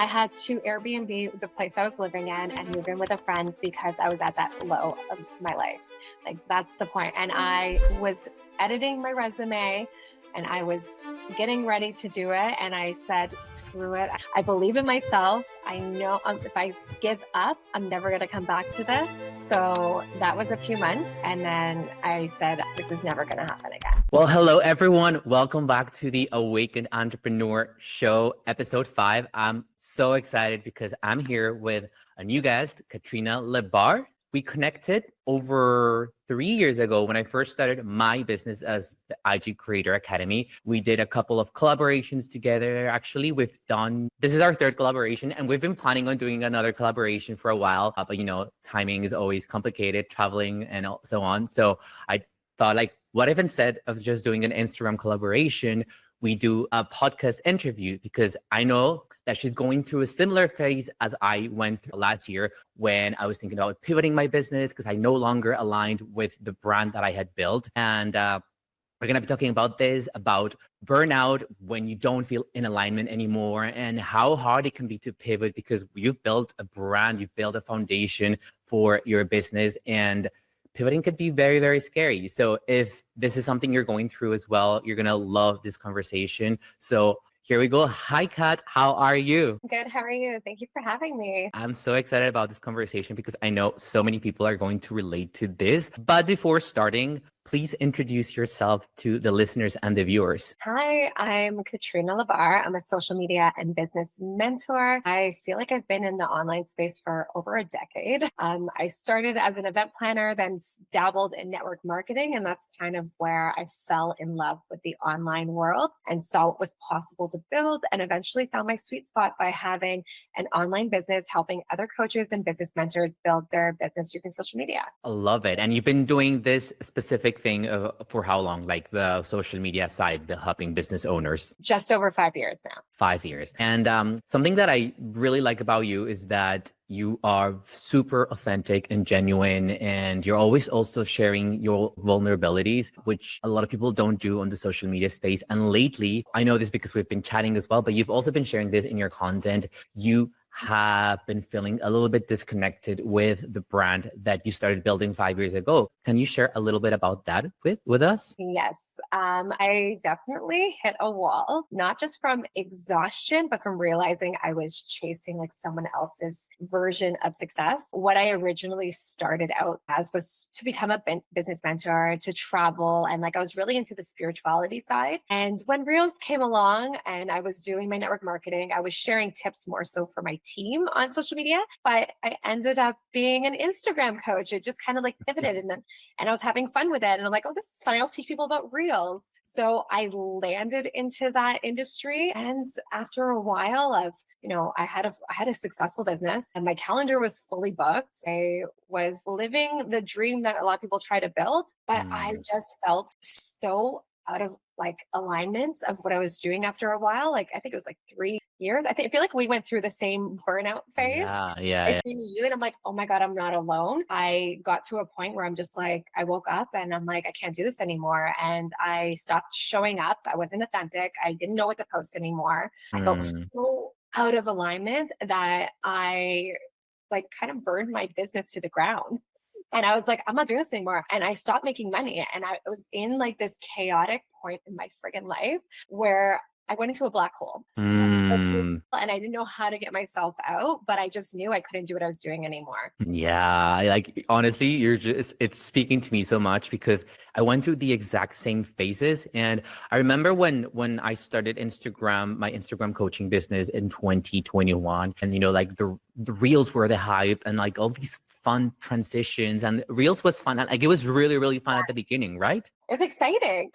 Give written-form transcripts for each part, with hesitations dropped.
I had to Airbnb the place I was living in and move in with a friend because I was at that low of my life. Like that's the point. And I was editing my resume and I was getting ready to do it. And I said, screw it. I believe in myself. I know if I give up, I'm never going to come back to this. So that was a few months. And then I said, this is never going to happen again. Well, hello, everyone. Welcome back to the Awakened Entrepreneur Show, episode 5. I'm so excited because I'm here with a new guest, Katrina Lebar. We connected over 3 years ago when I first started my business as the IG Creator Academy. We did a couple of collaborations together. Actually, this is our third collaboration, and we've been planning on doing another collaboration for a while. But timing is always complicated, traveling and so on. So I thought, what if instead of just doing an Instagram collaboration, we do a podcast interview? Because I know that she's going through a similar phase as I went through last year when I was thinking about pivoting my business because I no longer aligned with the brand that I had built. And we're going to be talking about burnout when you don't feel in alignment anymore and how hard it can be to pivot because you've built a brand, you've built a foundation for your business, and pivoting could be very, very scary. So if this is something you're going through as well, you're going to love this conversation. So here we go. Hi, Kat. How are you? Good. How are you? Thank you for having me. I'm so excited about this conversation because I know so many people are going to relate to this. But before starting, please introduce yourself to the listeners and the viewers. Hi, I'm Katrina Lebar. I'm a social media and business mentor. I feel like I've been in the online space for over a decade. I started as an event planner, then dabbled in network marketing, and that's kind of where I fell in love with the online world and saw what was possible to build, and eventually found my sweet spot by having an online business helping other coaches and business mentors build their business using social media. I love it. And you've been doing this specific thing for how long? Like the social media side, the helping business owners? Just over 5 years now. 5 years. And something that I really like about you is that you are super authentic and genuine, and you're always also sharing your vulnerabilities, which a lot of people don't do on the social media space. And lately, I know this because we've been chatting as well, but you've also been sharing this in your content. You have been feeling a little bit disconnected with the brand that you started building 5 years ago. Can you share a little bit about that with us? Yes, I definitely hit a wall, not just from exhaustion, but from realizing I was chasing like someone else's version of success. What I originally started out as was to become a business mentor, to travel, and I was really into the spirituality side. And when Reels came along and I was doing my network marketing, I was sharing tips more so for my team on social media, but I ended up being an Instagram coach. It just kind of pivoted, and I was having fun with it. And I'm like, oh, this is fun. I'll teach people about Reels. So I landed into that industry. And after a while of, I had a successful business and my calendar was fully booked. I was living the dream that a lot of people try to build, but I just felt so out of alignment of what I was doing after a while. I think it was 3 years. I feel like we went through the same burnout phase. Yeah. See you and I'm like, oh my God, I'm not alone. I got to a point where I'm just I woke up and I'm like, I can't do this anymore. And I stopped showing up. I wasn't authentic. I didn't know what to post anymore. I felt so out of alignment that I kind of burned my business to the ground. And I was like, I'm not doing this anymore. And I stopped making money. And I was in this chaotic point in my friggin' life where I went into a black hole. And I didn't know how to get myself out, but I just knew I couldn't do what I was doing anymore. Yeah, honestly, it's speaking to me so much because I went through the exact same phases. And I remember when I started my Instagram coaching business in 2021, and the Reels were the hype and all these fun transitions, and Reels was fun. And it was really, really fun at the beginning, right? It was exciting.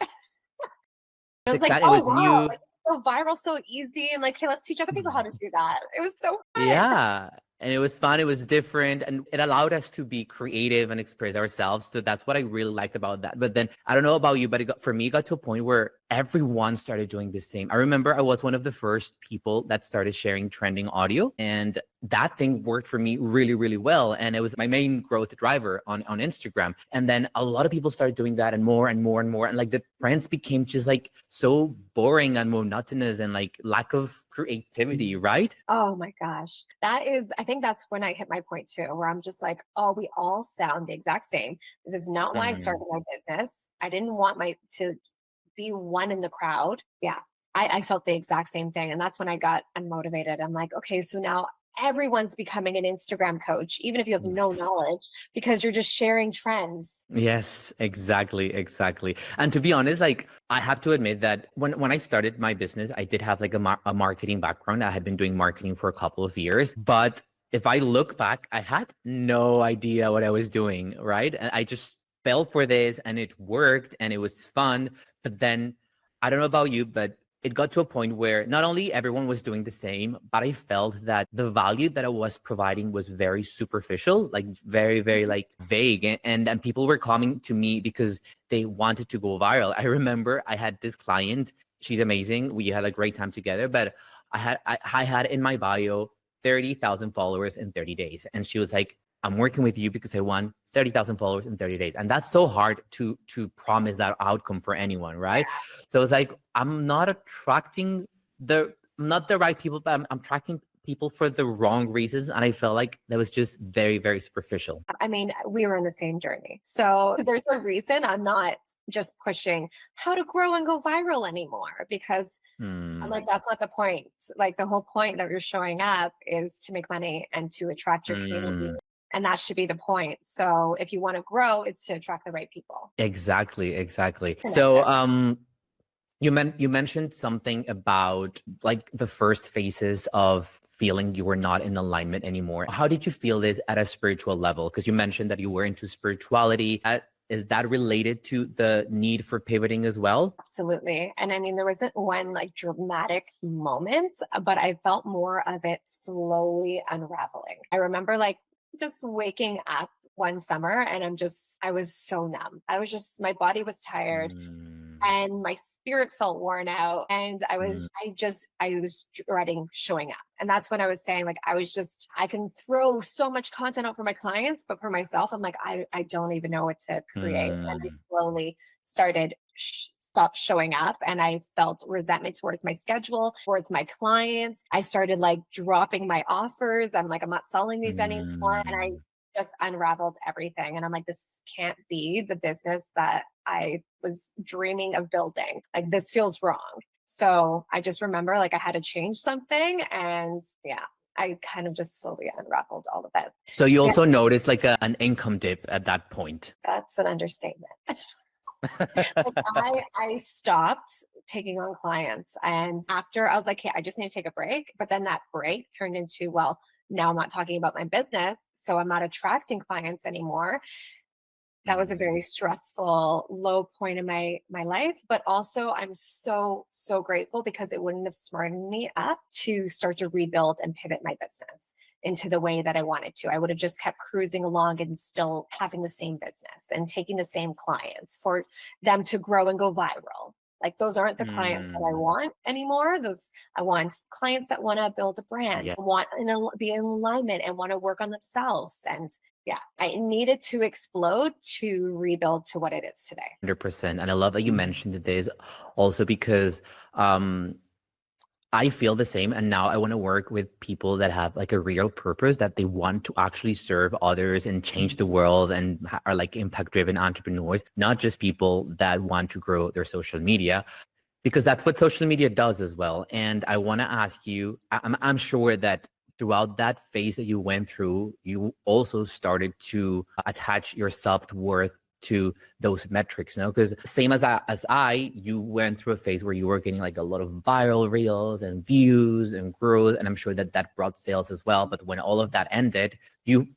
It was wow, new. So viral, so easy, and hey, let's teach other people how to do that. It was so fun. Yeah, and it was fun. It was different, and it allowed us to be creative and express ourselves. So that's what I really liked about that. But then I don't know about you, but for me, it got to a point where everyone started doing the same. I remember I was one of the first people that started sharing trending audio, and that thing worked for me really, really well. And it was my main growth driver on Instagram. And then a lot of people started doing that, and more and more and more. And like the trends became just like so boring and monotonous and like lack of creativity, right? Oh my gosh. I think that's when I hit my point too, where I'm just like, oh, we all sound the exact same. This is not why I Mm. started my business. I didn't want to be one in the crowd. Yeah. I felt the exact same thing. And that's when I got unmotivated. I'm like, okay, so now everyone's becoming an Instagram coach, even if you have no Yes. knowledge, because you're just sharing trends. Yes, exactly, exactly. And to be honest, like I have to admit that when I started my business, I did have like a marketing background. I had been doing marketing for a couple of years, but if I look back, I had no idea what I was doing, right? And I just fell for this and it worked and it was fun. But then I don't know about you, but it got to a point where not only everyone was doing the same, but I felt that the value that I was providing was very superficial, like very, very Mhm. like vague. And people were coming to me because they wanted to go viral. I remember I had this client, she's amazing. We had a great time together, but I had in my bio 30,000 followers in 30 days. And she was like, I'm working with you because I want 30,000 followers in 30 days. And that's so hard to promise that outcome for anyone, right? So it's like I'm not attracting not the right people, but I'm attracting people for the wrong reasons. And I felt like that was just very, very superficial. I mean, we were in the same journey. So there's a reason I'm not just pushing how to grow and go viral anymore because I'm Hmm. like, that's not the point. Like, the whole point that you're showing up is to make money and to attract your community. Mm. And that should be the point. So if you want to grow, it's to attract the right people. Exactly, exactly. So Connected. you mentioned something about like the first phases of feeling you were not in alignment anymore. How did you feel this at a spiritual level? Because you mentioned that you were into spirituality. Is that related to the need for pivoting as well? Absolutely. And I mean, there wasn't one like dramatic moment, but I felt more of it slowly unraveling. I remember like just waking up one summer and I was so numb. My body was tired Mm, and my spirit felt worn out. And mm, I was dreading showing up. And that's when I was saying, like, I can throw so much content out for my clients, but for myself, I'm like, I don't even know what to create. And I mm, slowly started stop showing up and I felt resentment towards my schedule, towards my clients. I started like dropping my offers. I'm like, I'm not selling these anymore. And I mm, just unraveled everything. And I'm like, this can't be the business that I was dreaming of building. Like, this feels wrong. So I just remember like I had to change something. And yeah, I kind of just slowly unraveled all of it. So you Yeah, also noticed like an income dip at that point. that's an understatement. Like, I stopped taking on clients. And after I was like, hey, I just need to take a break. But then that break turned into, well, now I'm not talking about my business. So I'm not attracting clients anymore. That was a Mm, very stressful low point in my life, but also I'm so grateful because it wouldn't have smartened me up to start to rebuild and pivot my business into the way that I wanted to. I would have just kept cruising along and still having the same business and taking the same clients for them to grow and go viral. Like, those aren't the clients that I mm, want anymore. Those I want clients that want to build a brand, yeah. be in alignment and want to work on themselves. And yeah, I needed to explode to rebuild to what it is today. 100%. And I love that you mentioned this also because um, I feel the same. And now I want to work with people that have like a real purpose, that they want to actually serve others and change the world and are like impact driven entrepreneurs, not just people that want to grow their social media, because that's what social media does as well. And I want to ask you, I'm sure that throughout that phase that you went through, you also started to attach your self-worth to those metrics, you know, because same as I, you went through a phase where you were getting like a lot of viral reels and views and growth, and I'm sure that that brought sales as well. But when all of that ended,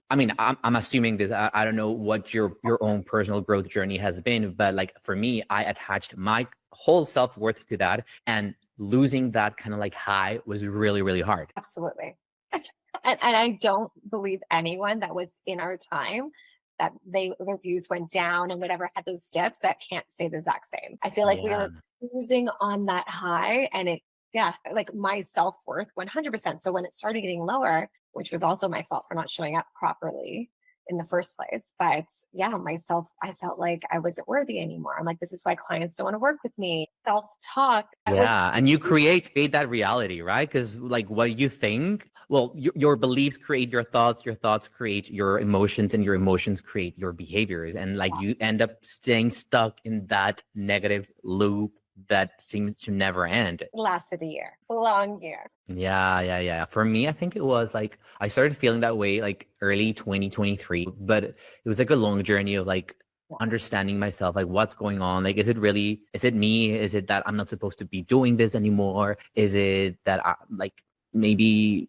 I mean, I'm assuming this, I don't know what your own personal growth journey has been, but like for me, I attached my whole self-worth to that, and losing that kind of like high was really, really hard. Absolutely. And I don't believe anyone that was in our time that their views went down and whatever had those dips that can't say the exact same. I feel like we Yeah. were cruising on that high and yeah, like my self-worth 100%. So when it started getting lower, which was also my fault for not showing up properly in the first place. But yeah, I felt like I wasn't worthy anymore. I'm like, this is why clients don't want to work with me. Self-talk. Like, Yeah, and you create that reality, right? Because like what you think, well, your beliefs create your thoughts create your emotions, and your emotions create your behaviors, and like you end up staying stuck in that negative loop that seems to never end. lasted a year, a long year. Yeah. For me, I think it was like I started feeling that way like early 2023, but it was like a long journey of like Yeah. understanding myself, like what's going on. Like, is it me? Is it that I'm not supposed to be doing this anymore? Is it that like maybe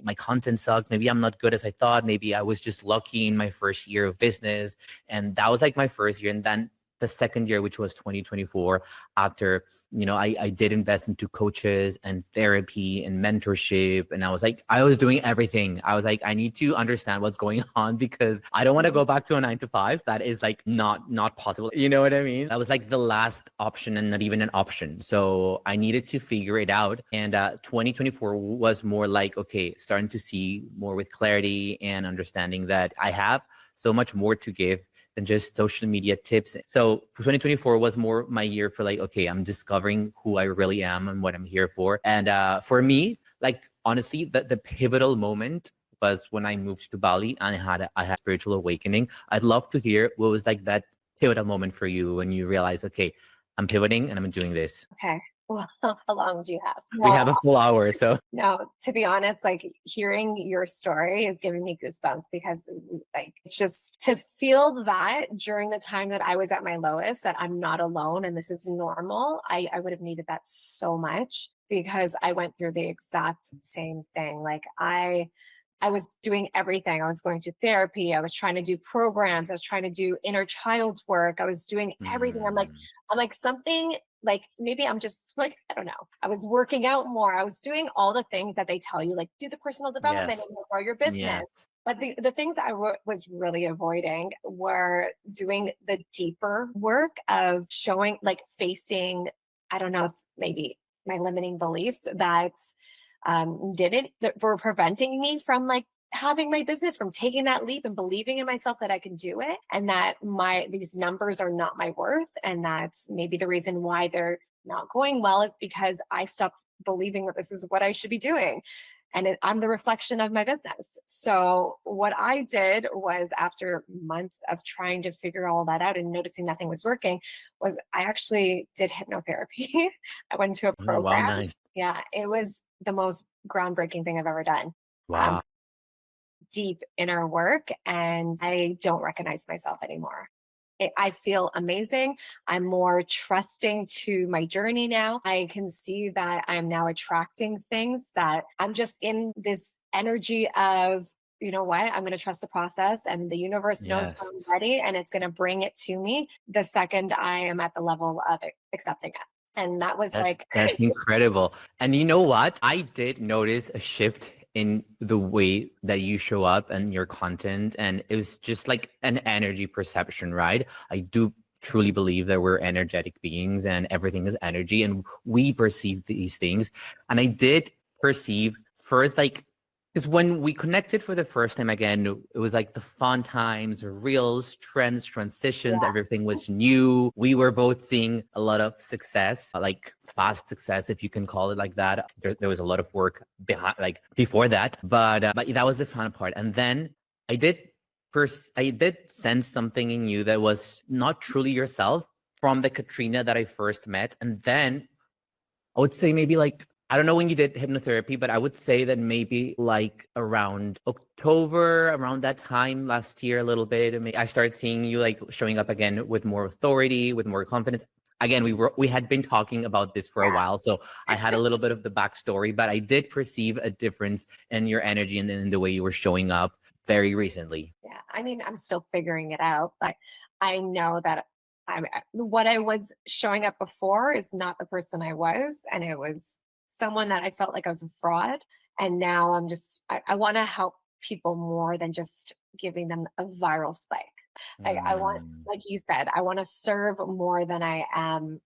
my content sucks? Maybe I'm not good as I thought. Maybe I was just lucky in my first year of business. And that was like my first year. And then the second year, which was 2024, after I did invest into coaches and therapy and mentorship. And I was doing everything. I was like, I need to understand what's going on because I don't want to go back to a 9 to 5. That is like not possible. You know what I mean? That was like the last option and not even an option. So I needed to figure it out. And 2024 was more like, okay, starting to see more with clarity and understanding that I have so much more to give than just social media tips. So 2024 was more my year for like, okay, I'm discovering who I really am and what I'm here for. And for me, like honestly, the pivotal moment was when I moved to Bali and I had spiritual awakening. I'd love to hear what was like that pivotal moment for you when you realized, okay, I'm pivoting and I'm doing this. Okay. Well, how long do you have? We have a full hour, so No, to be honest, like hearing your story is giving me goosebumps because like it's just to feel that during the time that I was at my lowest, that I'm not alone and this is normal. I would have needed that so much because I went through the exact same thing. Like I was doing everything. I was going to therapy. I was trying to do programs. I was trying to do inner child's work. I was doing everything. mm, I'm like something like maybe I'm just like, I don't know. I was working out more. I was doing all the things that they tell you, like do the personal development yes, and grow your business. yes. But the things I was really avoiding were doing the deeper work of showing, like facing, I don't know if maybe my limiting beliefs that didn't that were preventing me from like having my business, from taking that leap and believing in myself that I can do it, and that these numbers are not my worth, and that's maybe the reason why they're not going well is because I stopped believing that this is what I should be doing. And I'm the reflection of my business. So what I did was, after months of trying to figure all that out and noticing nothing was working, was I actually did hypnotherapy. I went to a Oh, wow, program. nice. Yeah, it was the most groundbreaking thing I've ever done. Um, Wow. Deep inner work, and I don't recognize myself anymore. I feel amazing. I'm more trusting to my journey now. I can see that I'm now attracting things, that I'm just in this energy of, you know what, I'm going to trust the process and the universe knows when Yes. I'm ready and it's going to bring it to me the second I am at the level of accepting it. And that was like, That's incredible. And you know what? I did notice a shift in the way that you show up and your content. And it was just like an energy perception, right? I do truly believe that we're energetic beings and everything is energy and we perceive these things. And I did perceive first, like, because when we connected for the first time again, it was like the fun times, reels, trends, transitions, yeah, everything was new. We were both seeing a lot of success, like fast success, if you can call it like that. There was a lot of work behind, like before that, but that was the fun part. And then I did I did sense something in you that was not truly yourself from the Katrina that I first met. And then I would say maybe like, I don't know when you did hypnotherapy, but I would say that maybe like around October, around that time last year, a little bit. I started seeing you like showing up again with more authority, with more confidence. Again, we had been talking about this for a yeah, while, so I had a little bit of the backstory, but I did perceive a difference in your energy and in the way you were showing up very recently. yeah. I mean, I'm still figuring it out, but I know that what I was showing up before is not the person I was, and it was someone that I felt like I was a fraud. And now I want to help people more than just giving them a viral spike. Like I want, Mm. like you said, I want to serve more than I am,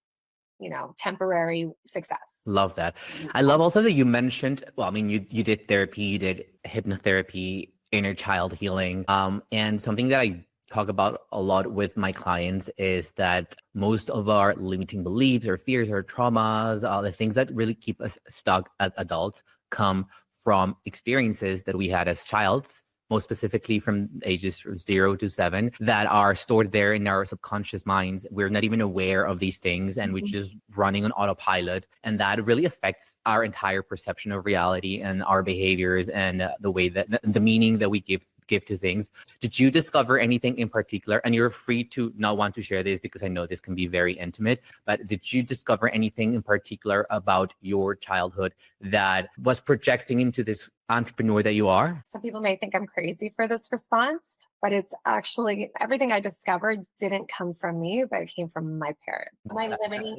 temporary success. Love that. I love also that you mentioned, well, I mean, you did therapy, you did hypnotherapy, inner child healing. And something that I talk about a lot with my clients is that most of our limiting beliefs or fears or traumas, the things that really keep us stuck as adults come from experiences that we had as childs, most specifically from ages from 0 to 7, that are stored there in our subconscious minds. We're not even aware of these things and we're Mhm. just running on autopilot. And that really affects our entire perception of reality and our behaviors and the way that the meaning that we give to things. Did you discover anything in particular? And you're free to not want to share this because I know this can be very intimate, but did you discover anything in particular about your childhood that was projecting into this entrepreneur that you are? Some people may think I'm crazy for this response, but it's actually everything I discovered didn't come from me, but it came from my parents. My limiting,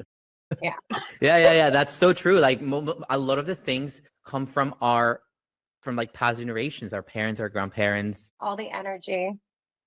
yeah, Yeah. That's so true. Like a lot of the things come from from like past generations, our parents, our grandparents. all the energy,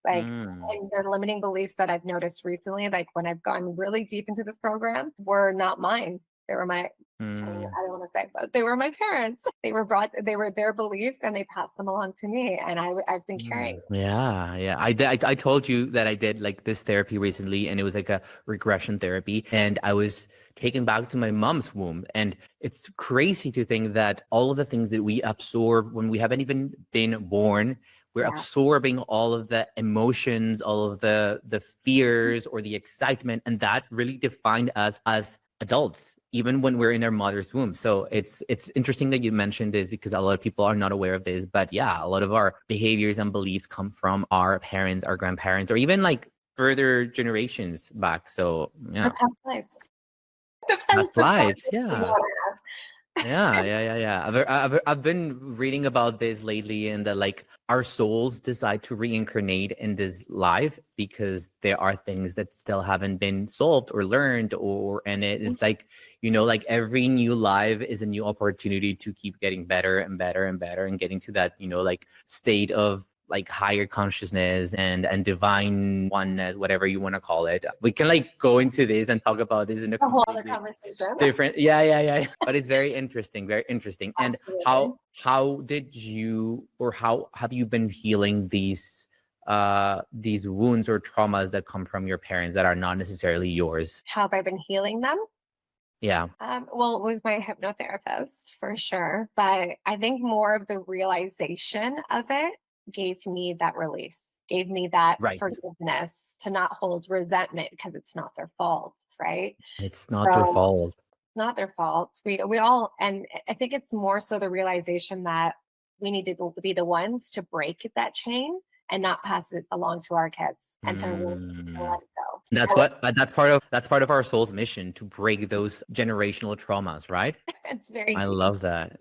like, Mm. and the limiting beliefs that I've noticed recently, like when I've gone really deep into this program, were not mine. They were my, Mm. I don't want to say, but they were my parents. They were their beliefs and they passed them along to me. And I've been carrying. Yeah. I told you that I did like this therapy recently, and it was like a regression therapy, and I was taken back to my mom's womb. And it's crazy to think that all of the things that we absorb when we haven't even been born, we're Yeah. absorbing all of the emotions, all of the fears or the excitement, and that really defined us as adults even when we're in our mother's womb. So it's interesting that you mentioned this because a lot of people are not aware of this. But yeah, a lot of our behaviors and beliefs come from our parents, our grandparents, or even like further generations back. So Or yeah, past lives. Depends past the lives. process you Yeah. want to have. Yeah. I've been reading about this lately, and that like our souls decide to reincarnate in this life because there are things that still haven't been solved or learned, and it's like like every new life is a new opportunity to keep getting better and better and better and getting to that like state of like higher consciousness and divine oneness, whatever you want to call it. We can like go into this and talk about this in a A whole other completely conversation. different. Yeah. But it's very interesting, very interesting. And Absolutely. how did you, or how have you been healing these wounds or traumas that come from your parents that are not necessarily yours? How have I been healing them? Yeah. Well, with my hypnotherapist for sure, but I think more of the realization of it gave me that release, gave me that Right. forgiveness to not hold resentment because it's not their fault, right? It's not your So fault. not their fault. We all, and I think it's more so the realization that we need to be the ones to break that chain and not pass it along to our kids and to really Mm. let it go. That's So what that's part of our soul's mission, to break those generational traumas, right? it's very I deep. love that.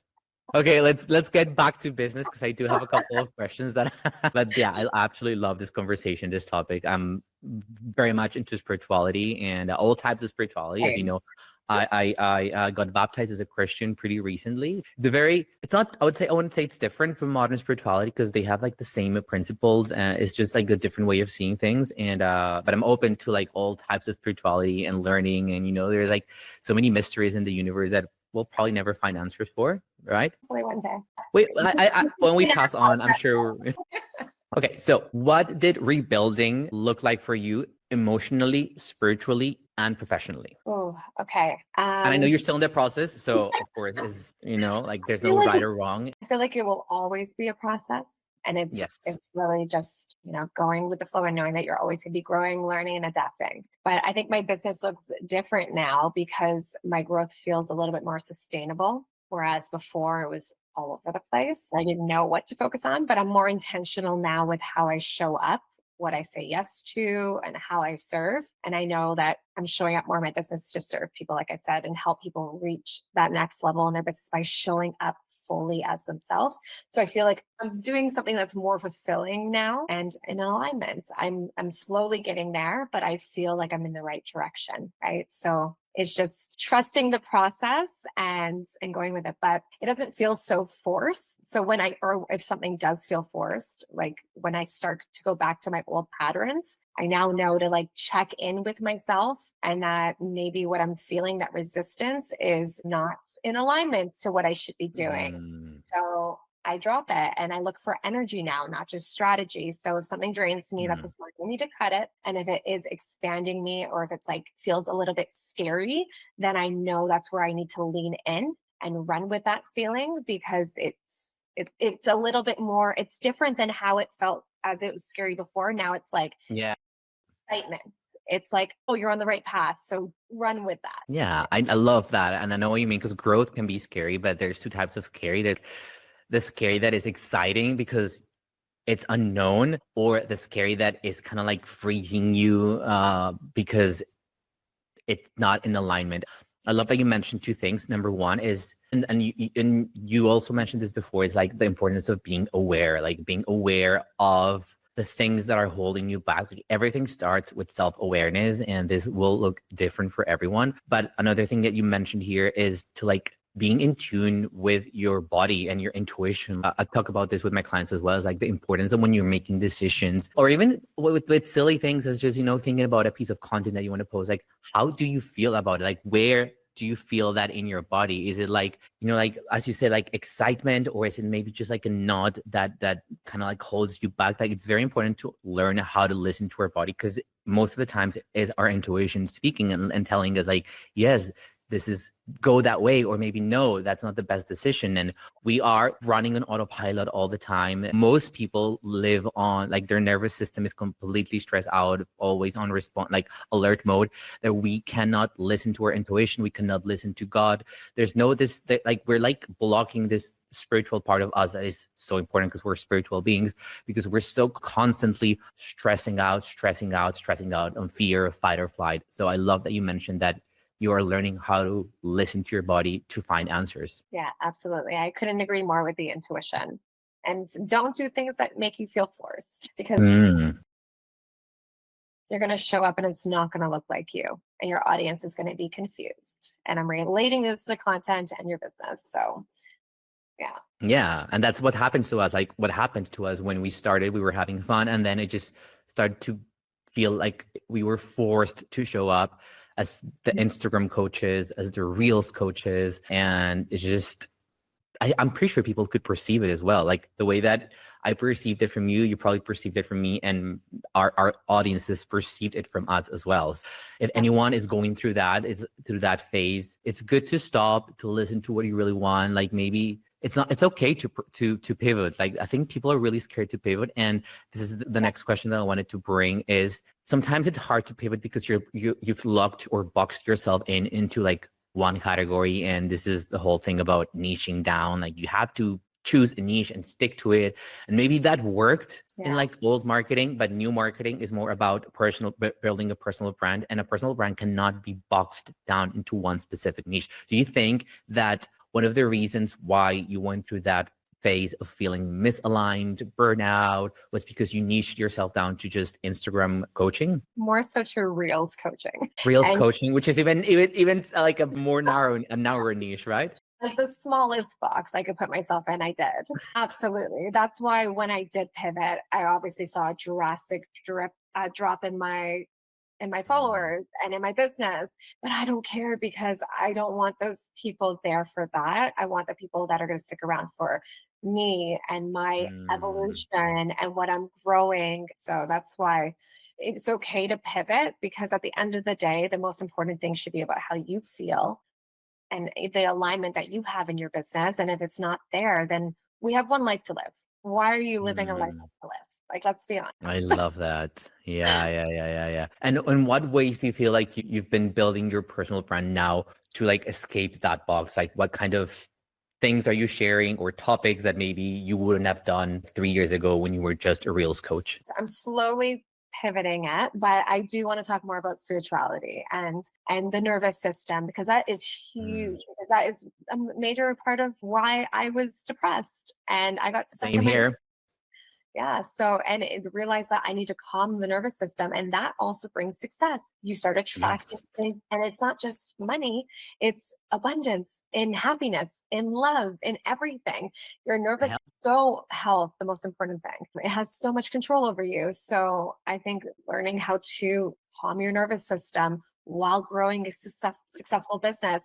Okay, let's get back to business because I do have a couple of questions that but yeah, I absolutely love this conversation, this topic. I'm very much into spirituality and all types of spirituality. As you know, I got baptized as a Christian pretty recently. It's not, I wouldn't say it's different from modern spirituality because they have like the same principles, and it's just like a different way of seeing things. And but I'm open to like all types of spirituality and learning, and there's like so many mysteries in the universe that we'll probably never find answers for, right? Hopefully one day. Wait, when we pass on, I'm sure. Okay, so what did rebuilding look like for you emotionally, spiritually, and professionally? Oh, okay. And I know you're still in that process, so of course, is like there's no feel like right or wrong. I feel like it will always be a process. And Yes. it's really just, going with the flow and knowing that you're always gonna be growing, learning, and adapting. But I think my business looks different now because my growth feels a little bit more sustainable. Whereas before it was all over the place. I didn't know what to focus on, but I'm more intentional now with how I show up, what I say yes to, and how I serve. And I know that I'm showing up more in my business to serve people, like I said, and help people reach that next level in their business by showing up fully as themselves. So I feel like I'm doing something that's more fulfilling now and in alignment. I'm slowly getting there, but I feel like I'm in the right direction, right? So is just trusting the process and going with it. But it doesn't feel so forced. So or if something does feel forced, like when I start to go back to my old patterns, I now know to like check in with myself, and that maybe what I'm feeling, that resistance, is not in alignment to what I should be doing. Mm, So I drop it and I look for energy now, not just strategy. So if something drains me, that's a mm, sign I need to cut it. And if it is expanding me, or if it's like feels a little bit scary, then I know that's where I need to lean in and run with that feeling, because it's a little bit more, it's different than how it felt as it was scary before. Now it's like yeah. excitement. It's like, oh, you're on the right path. So run with that. Yeah, I love that. And I know what you mean, because growth can be scary, but there's two types of scary. There's the scary that is exciting because it's unknown, or the scary that is kind of like freezing you because it's not in alignment. I love that you mentioned two things. Number one is, and you also mentioned this before, is like the importance of being aware, like being aware of the things that are holding you back. Like everything starts with self-awareness, and this will look different for everyone. But another thing that you mentioned here is to like being in tune with your body and your intuition. I talk about this with my clients as well, as like the importance of when you're making decisions, or even with silly things, as just, thinking about a piece of content that you want to post. Like, how do you feel about it? Like, where do you feel that in your body? Is it like, like, as you say, like excitement, or is it maybe just like a nod that kind of like holds you back? Like, it's very important to learn how to listen to our body, because most of the times it is our intuition speaking and telling us like, yes, this is go that way, or maybe no, that's not the best decision. And we are running on autopilot all the time. Most people live on like their nervous system is completely stressed out, always on response, like alert mode, that we cannot listen to our intuition. We cannot listen to God. There's no this that, like, we're like blocking this spiritual part of us that is so important, because we're spiritual beings, because we're so constantly stressing out on fear, fight or flight. So I love that you mentioned that you are learning how to listen to your body to find answers. Yeah, absolutely. I couldn't agree more with the intuition. And don't do things that make you feel forced, because Mm. you're going to show up and it's not going to look like you. And your audience is going to be confused. And I'm relating this to content and your business. So, yeah. Yeah. And that's what happens to us. Like what happened to us when we started, we were having fun, and then it just started to feel like we were forced to show up as the Instagram coaches, as the Reels coaches. And it's just, I'm pretty sure people could perceive it as well. Like the way that I perceived it from you, you probably perceived it from me, and our audiences perceived it from us as well. So if anyone is going through that phase, it's good to stop, to listen to what you really want. Like maybe it's okay to pivot. Like I think people are really scared to pivot. And this is the next question that I wanted to bring is, sometimes it's hard to pivot because you've locked or boxed yourself into like one category. And this is the whole thing about niching down. Like you have to choose a niche and stick to it. And maybe that worked in like old marketing, but new marketing is more about building a personal brand, and a personal brand cannot be boxed down into one specific niche. Do you think that one of the reasons why you went through that phase of feeling misaligned, burnout, was because you niched yourself down to just Instagram coaching? More so to Reels coaching. Reels And coaching, which is even like a more narrower niche, right? like the smallest box I could put myself in, I did. Absolutely. That's why when I did pivot, I obviously saw a drastic drop in my Mm, followers and in my business. But I don't care, because I don't want those people there for that. I want the people that are going to stick around for me and my mm, evolution and what I'm growing. So that's why it's okay to pivot, because at the end of the day, the most important thing should be about how you feel and the alignment that you have in your business. And if it's not there, then we have one life to live. Why are you living a life mm. to live? Like, let's be I honest. love that. Yeah. And in what ways do you feel like you've been building your personal brand now to like escape that box? Like what kind of things are you sharing, or topics that maybe you wouldn't have done 3 years ago when you were just a Reels coach? So I'm slowly pivoting it, but I do want to talk more about spirituality and the nervous system, because that is Mm. huge, because that is a major part of why I was depressed and I got stuck Same in my here. Yeah. So, and realize that I need to calm the nervous system. And that also brings success. You start attracting Yes. things, and it's not just money, it's abundance in happiness, in love, in everything. Your nervous, Hell, so health, the most important thing. It has so much control over you. So, I think learning how to calm your nervous system while growing a successful business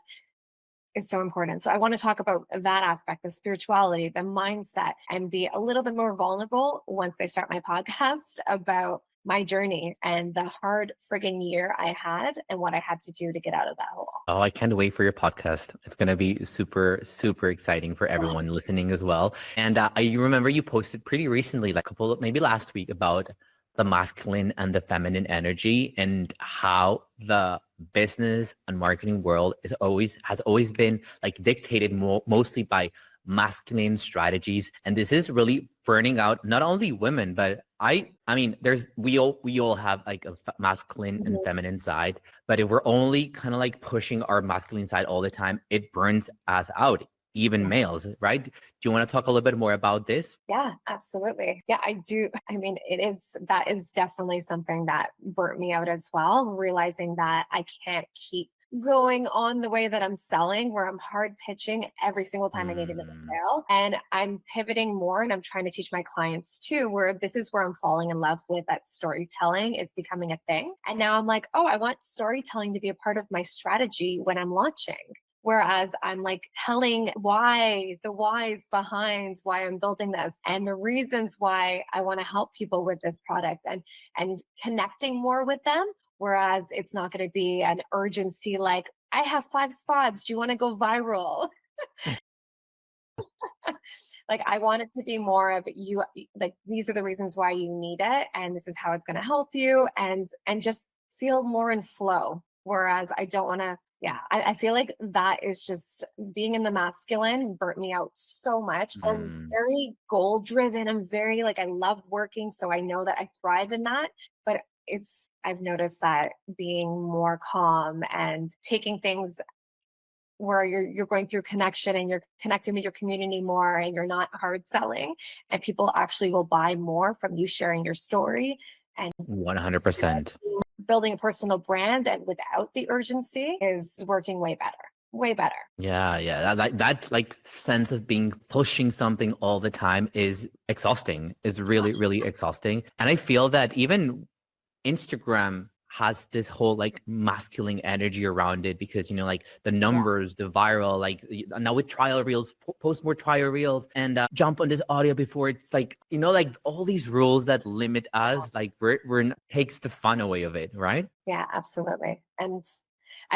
is so important. So I want to talk about that aspect, the spirituality, the mindset, and be a little bit more vulnerable once I start my podcast about my journey and the hard friggin' year I had and what I had to do to get out of that hole. oh, I can't wait for your podcast. It's going to be super, super exciting for everyone listening as well. And you remember you posted pretty recently, like a couple of, maybe last week, about the masculine and the feminine energy and how the business and marketing world has always been like dictated mostly by masculine strategies, and this is really burning out not only women, but I mean there's we all have like a masculine and Mhm. feminine side, but if we're only kind of like pushing our masculine side all the time, it burns us out, even males, right? Do you want to talk a little bit more about this? Yeah, absolutely. Yeah, I do. I mean, that is definitely something that burnt me out as well, realizing that I can't keep going on the way that I'm selling, where I'm hard pitching every single time I need to make a Mm, sale. And I'm pivoting more and I'm trying to teach my clients too, where this is where I'm falling in love with that storytelling is becoming a thing. And now I'm like, oh, I want storytelling to be a part of my strategy when I'm launching. Whereas I'm like telling the whys behind why I'm building this and the reasons why I want to help people with this product and connecting more with them. Whereas it's not going to be an urgency like, I have 5 spots. Do you want to go viral? Like I want it to be more of you, like these are the reasons why you need it and this is how it's going to help you and just feel more in flow. Whereas I don't want to, yeah, I feel like that is just being in the masculine burnt me out so much. I'm mm. very goal driven. I'm very like I love working, so I know that I thrive in that. But I've noticed that being more calm and taking things where you're going through connection and you're connecting with your community more and you're not hard selling and people actually will buy more from you sharing your story and 100%. building a personal brand and without the urgency is working way better. Yeah, yeah. That like sense of being pushing something all the time is exhausting, is really, really exhausting. And I feel that even Instagram has this whole like masculine energy around it because like the Yeah. numbers, the viral, like now with trial reels, post more trial reels and jump on this audio before it's like like all these rules that limit us, like takes the fun away of it, right? Yeah, absolutely. And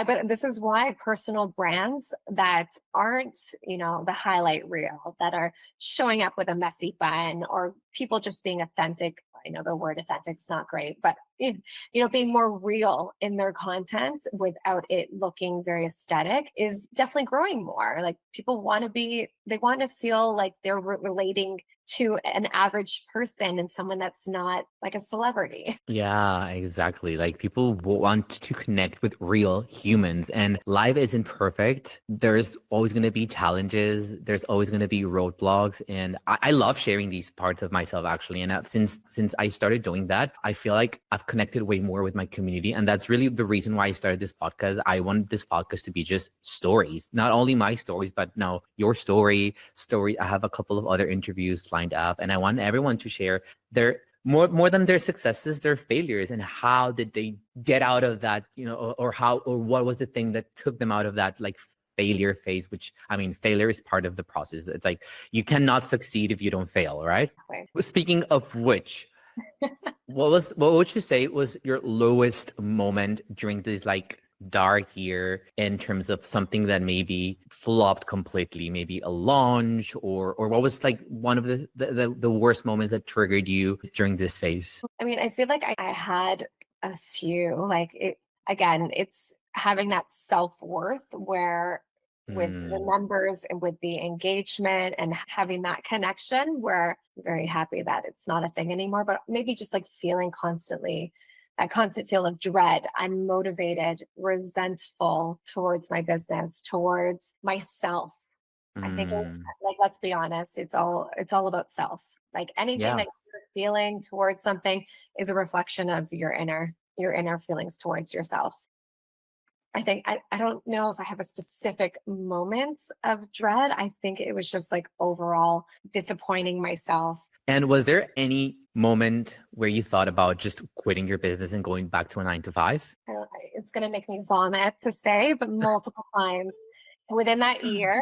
but this is why personal brands that aren't, the highlight reel, that are showing up with a messy bun or people just being authentic. I know the word authentic's not great, but being more real in their content without it looking very aesthetic is definitely growing more. Like people they want to feel like they're relating to an average person and someone that's not like a celebrity. Yeah, exactly. Like people want to connect with real humans, and life isn't perfect. There's always going to be challenges. There's always going to be roadblocks, and I love sharing these parts of myself actually. And since I started doing that, I feel like I've connected way more with my community, and that's really the reason why I started this podcast. I want this podcast to be just stories, not only my stories, but now your story. I have a couple of other interviews lined up, and I want everyone to share their more than their successes, their failures, and how did they get out of that, or how or what was the thing that took them out of that like failure phase, which I mean failure is part of the process. It's like you cannot succeed if you don't fail, right? Speaking of which, what would you say was your lowest moment during this like dark year in terms of something that maybe flopped completely, maybe a launch, or what was like one of the worst moments that triggered you during this phase? I mean, I feel like I had a few, like again, it's having that self-worth where with the Mm, numbers and with the engagement and having that connection where I'm very happy that it's not a thing anymore, but maybe just like feeling constantly that constant feel of dread, unmotivated, resentful towards my business, towards myself. I think mm, like let's be honest, it's all about self. Like anything yeah. that feeling towards something is a reflection of your inner feelings towards yourself. I think I don't know if I have a specific moment of dread. I think it was just like overall disappointing myself. And was there any moment where you thought about just quitting your business and going back to a 9 to 5? It's going to make me vomit to say, but multiple times within that year,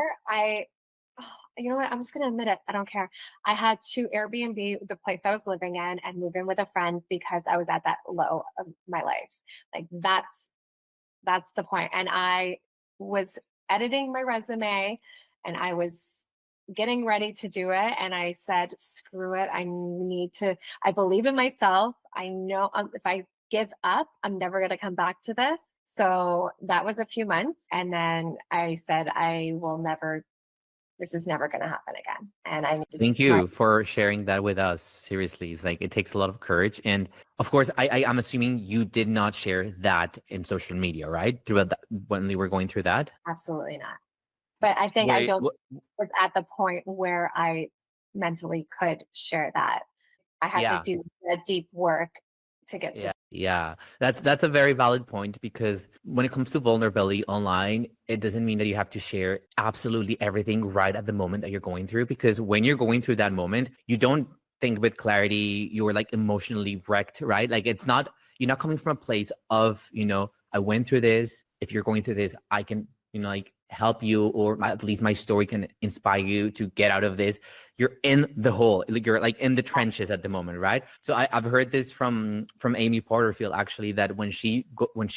you know what? I'm just going to admit it. I don't care. I had to Airbnb the place I was living in and move in with a friend because I was at that low of my life. Like that's the point. And I was editing my resume and I was getting ready to do it. And I said, screw it. I believe in myself. I know if I give up, I'm never going to come back to this. So that was a few months. And then I said, this is never going to happen again. And I need to Thank you for sharing that with us. Seriously, it's like it takes a lot of courage. And of course, I'm assuming you did not share that in social media, right? Throughout when we were going through that? Absolutely not. But I think I was at the point where I mentally could share that. I had to do a deep work to get to. Yeah, that's a very valid point, because when it comes to vulnerability online, it doesn't mean that you have to share absolutely everything right at the moment that you're going through, because when you're going through that moment, you don't think with clarity, you're like emotionally wrecked, right? Like you're not coming from a place of, I went through this. If you're going through this, I can, like help you, or at least my story can inspire you to get out of this. You're in the hole, like you're like in the trenches at the moment, right? So I've heard this from Amy Porterfield, actually, that when she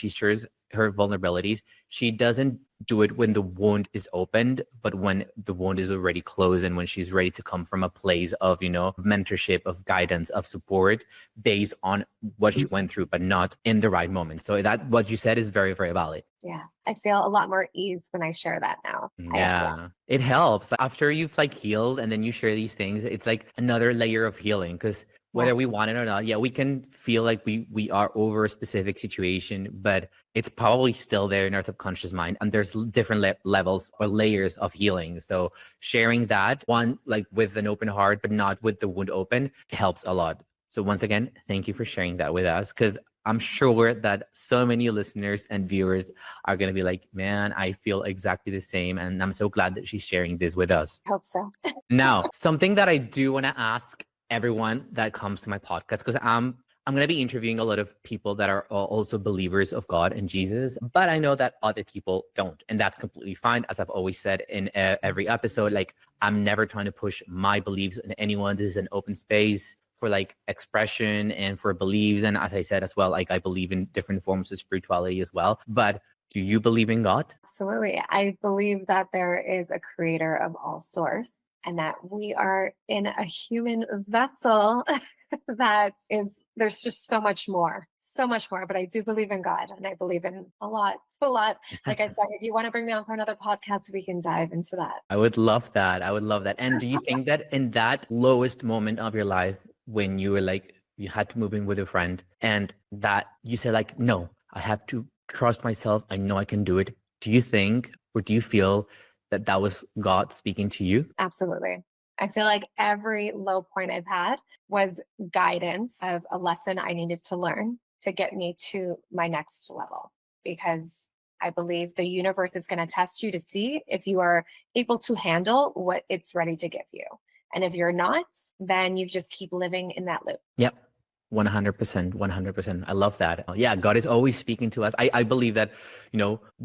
shares her vulnerabilities, she doesn't do it when the wound is opened, but when the wound is already closed, and when she's ready to come from a place of, mentorship, of guidance, of support based on what she went through, but not in the right moment. So that what you said is very, very valid. Yeah, I feel a lot more ease when I share that now. Yeah, it helps. After you've like healed and then you share these things, it's like another layer of healing, because whether we want it or not, we can feel like we are over a specific situation, but it's probably still there in our subconscious mind, and there's different levels or layers of healing. So sharing that one, like with an open heart, but not with the wound open, helps a lot. So once again, thank you for sharing that with us, because I'm sure that so many listeners and viewers are going to be like, man, I feel exactly the same. And I'm so glad that she's sharing this with us. I hope so. Now, something that I do want to ask everyone that comes to my podcast, because I'm going to be interviewing a lot of people that are also believers of God and Jesus, but I know that other people don't. And that's completely fine. As I've always said in every episode, like I'm never trying to push my beliefs on anyone. This is an open space for like expression and for beliefs. And as I said as well, like I believe in different forms of spirituality as well. But do you believe in God? Absolutely. I believe that there is a creator of all source, and that we are in a human vessel there's just so much more. But I do believe in God, and I believe in a lot. Like I said, if you want to bring me on for another podcast, we can dive into that. I would love that. And do you think that in that lowest moment of your life, when you were like, you had to move in with a friend, and that you said like, no, I have to trust myself, I know I can do it. Do you think, or do you feel that was God speaking to you? Absolutely. I feel like every low point I've had was guidance of a lesson I needed to learn to get me to my next level, because I believe the universe is going to test you to see if you are able to handle what it's ready to give you. And if you're not, then you just keep living in that loop. Yep. 100%. I love that. Yeah, God is always speaking to us. I believe that,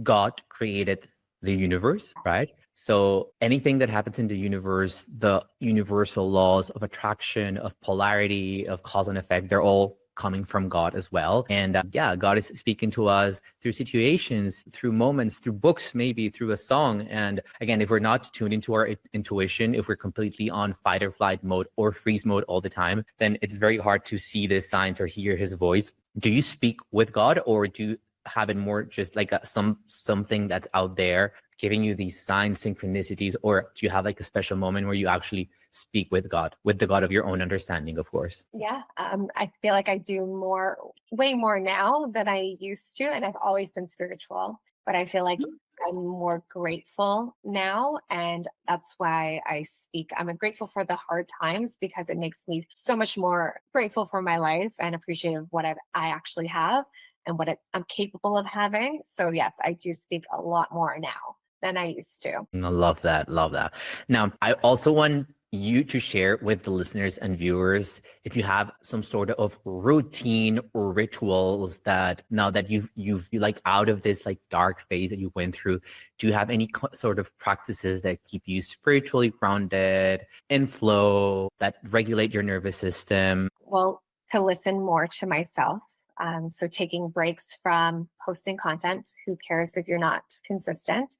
God created the universe, right? So anything that happens in the universe, the universal laws of attraction, of polarity, of cause and effect, they're all coming from God as well. And God is speaking to us through situations, through moments, through books, maybe through a song. And again, if we're not tuned into our intuition, if we're completely on fight or flight mode or freeze mode all the time, then it's very hard to see the signs or hear his voice. Do you speak with God, or do you have it more just like something that's out there giving you these signs, synchronicities, or do you have like a special moment where you actually speak with God, with the God of your own understanding, of course? Yeah, I feel like I do way more now than I used to, and I've always been spiritual. But I feel like I'm more grateful now. And that's why I speak. I'm grateful for the hard times because it makes me so much more grateful for my life and appreciative of what I actually have and I'm capable of having. So, yes, I do speak a lot more now than I used to. I love that. Love that. Now, I also want you to share with the listeners and viewers if you have some sort of routine or rituals that now that you've like out of this like dark phase that you went through, do you have any sort of practices that keep you spiritually grounded, in flow, that regulate your nervous system? Well, to listen more to myself. So taking breaks from posting content. Who cares if you're not consistent?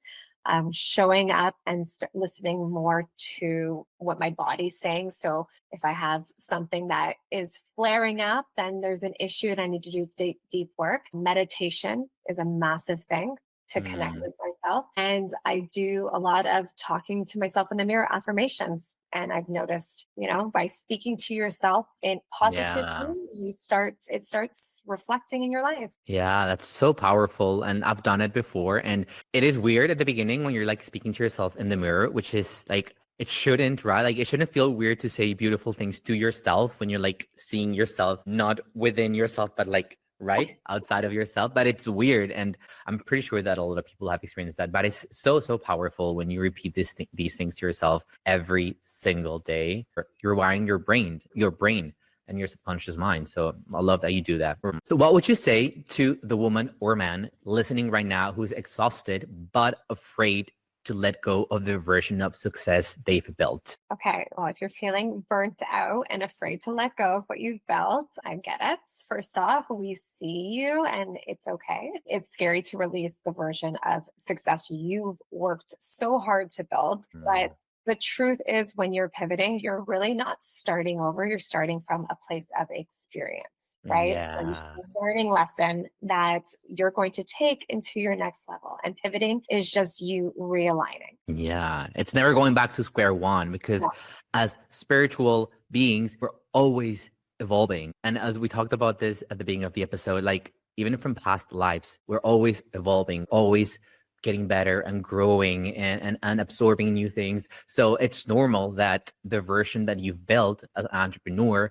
Showing up and listening more to what my body's saying. So if I have something that is flaring up, then there's an issue and I need to do deep work. Meditation is a massive thing to connect Mm, with myself. And I do a lot of talking to myself in the mirror, affirmations. And I've noticed, by speaking to yourself in positively, yeah. it starts reflecting in your life. Yeah, that's so powerful. And I've done it before. And it is weird at the beginning when you're like speaking to yourself in the mirror, which is like, it shouldn't, right? Like, it shouldn't feel weird to say beautiful things to yourself when you're like seeing yourself, not within yourself, but like right outside of yourself. But it's weird. And I'm pretty sure that a lot of people have experienced that. But it's so, so powerful when you repeat these things to yourself every single day. You're wiring your brain and your subconscious mind. So I love that you do that. So what would you say to the woman or man listening right now who's exhausted but afraid to let go of the version of success they've built? Okay, well, if you're feeling burnt out and afraid to let go of what you've built, I get it. First off, we see you and it's okay. It's scary to release the version of success you've worked so hard to build. Mm, But the truth is, when you're pivoting, you're really not starting over. You're starting from a place of experience, right? So you yeah. have a learning lesson that you're going to take into your next level. And pivoting is just you realigning. Yeah. It's never going back to square one because as spiritual beings, we're always evolving. And as we talked about this at the beginning of the episode, like even from past lives, we're always evolving, always getting better and growing and absorbing new things. So it's normal that the version that you've built as an entrepreneur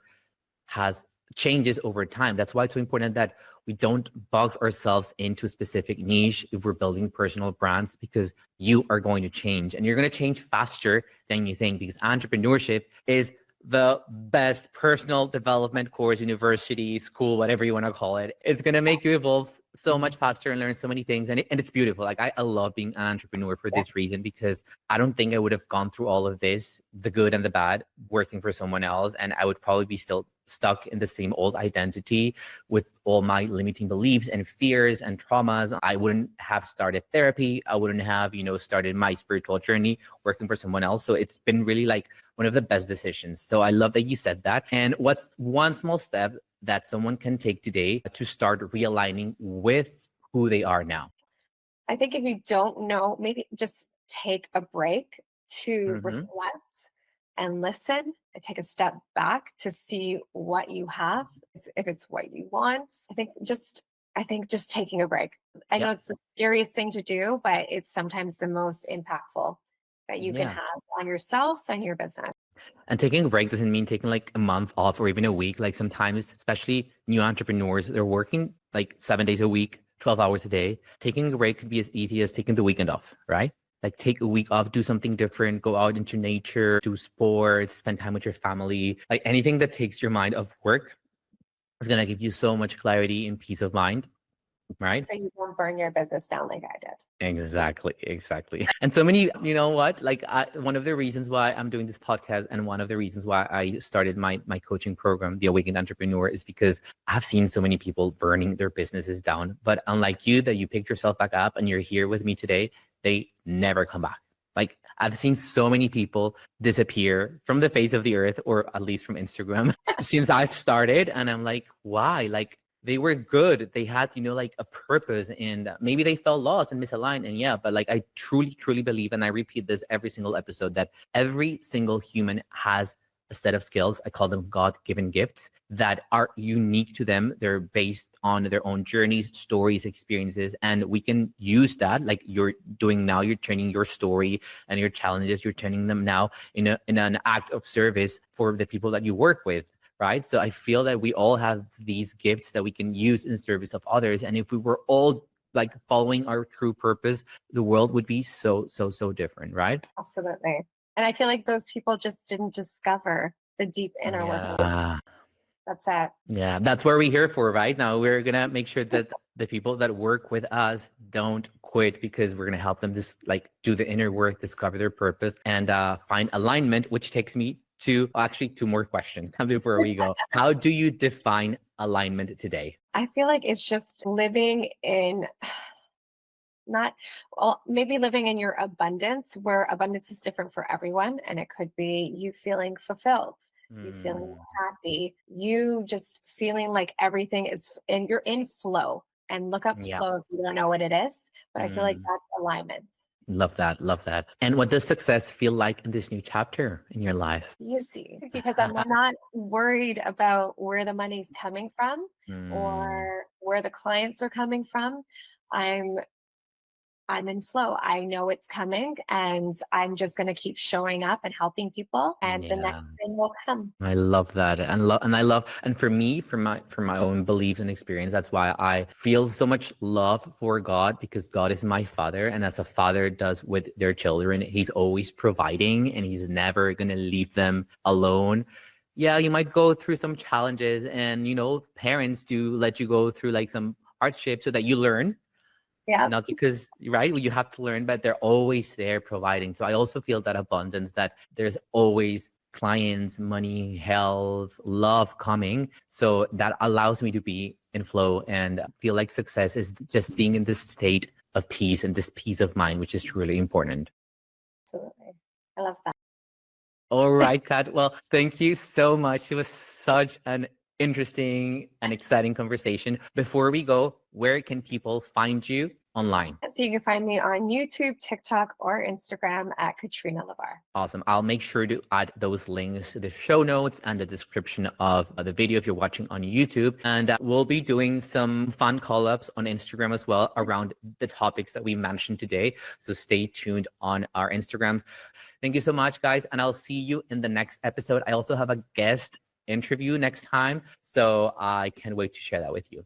has changes over time. That's why it's so important that we don't box ourselves into a specific niche if we're building personal brands, because you are going to change and you're going to change faster than you think, because entrepreneurship is the best personal development course, university, school, whatever you want to call it. It's going to make you evolve so much faster and learn so many things. And it's beautiful. Like I love being an entrepreneur for this reason, because I don't think I would have gone through all of this, the good and the bad, working for someone else. And I would probably be still stuck in the same old identity with all my limiting beliefs and fears and traumas. I wouldn't have started therapy. I wouldn't have, started my spiritual journey working for someone else. So it's been really like one of the best decisions. So I love that you said that. And what's one small step that someone can take today to start realigning with who they are now? I think if you don't know, maybe just take a break to Mm-hmm. reflect and listen and take a step back to see what you have. If it's what you want, I think just taking a break. I know Yep. it's the scariest thing to do, but it's sometimes the most impactful that you can Yeah. have on yourself and your business. And taking a break doesn't mean taking like a month off or even a week. Like sometimes, especially new entrepreneurs, they're working like 7 days a week, 12 hours a day. Taking a break could be as easy as taking the weekend off, right? Like take a week off, do something different, go out into nature, do sports, spend time with your family. Like anything that takes your mind off work is going to give you so much clarity and peace of mind, right? So you won't burn your business down like I did. Exactly, exactly. And so many, you know what? Like one of the reasons why I'm doing this podcast and one of the reasons why I started my coaching program, The Awakened Entrepreneur, is because I've seen so many people burning their businesses down. But unlike you, that you picked yourself back up and you're here with me today, they never come back. Like I've seen so many people disappear from the face of the earth, or at least from Instagram, since I've started. And I'm like, why? Like they were good. They had, like a purpose, and maybe they felt lost and misaligned. And yeah, but like I truly, truly believe, and I repeat this every single episode, that every single human has a set of skills. I call them God-given gifts that are unique to them. They're based on their own journeys, stories, experiences, and we can use that like you're doing now. You're turning your story and your challenges, you're turning them now in an act of service for the people that you work with. Right. So I feel that we all have these gifts that we can use in service of others. And if we were all like following our true purpose, the world would be so different. Right. Absolutely. And I feel like those people just didn't discover the deep inner work. Yeah. That's it. Yeah. That's what we're here for. Right now, we're going to make sure that the people that work with us don't quit, because we're going to help them just like do the inner work, discover their purpose, and find alignment, which takes me to actually two more questions before we go. How do you define alignment today? I feel like it's just living in not, well, maybe living in your abundance, where abundance is different for everyone. And it could be you feeling fulfilled, you feeling happy, you just feeling like everything is, and you're in flow. And look up Yeah. flow if you don't know what it is. But I feel like that's alignment. Love that. Love that. And what does success feel like in this new chapter in your life? Easy, because I'm not worried about where the money's coming from Mm, or where the clients are coming from. I'm I'm in flow. I know it's coming, and I'm just going to keep showing up and helping people, and the yeah. next thing will come. I love that. And for me, for my own beliefs and experience, that's why I feel so much love for God, because God is my father. And as a father does with their children, he's always providing and he's never going to leave them alone. Yeah, you might go through some challenges, and parents do let you go through like some hardship so that you learn. Yeah. Not because, right, you have to learn, but they're always there providing. So I also feel that abundance, that there's always clients, money, health, love coming. So that allows me to be in flow and feel like success is just being in this state of peace and this peace of mind, which is really important. Absolutely. I love that. All right, Kat. Well, thank you so much. It was such an interesting and exciting conversation. Before we go, where can people find you online? So you can find me on YouTube, TikTok, or Instagram at Katrina Lebar. Awesome. I'll make sure to add those links to the show notes and the description of the video if you're watching on YouTube. And we'll be doing some fun call-ups on Instagram as well around the topics that we mentioned today. So stay tuned on our Instagrams. Thank you so much, guys. And I'll see you in the next episode. I also have a guest interview next time, so I can't wait to share that with you.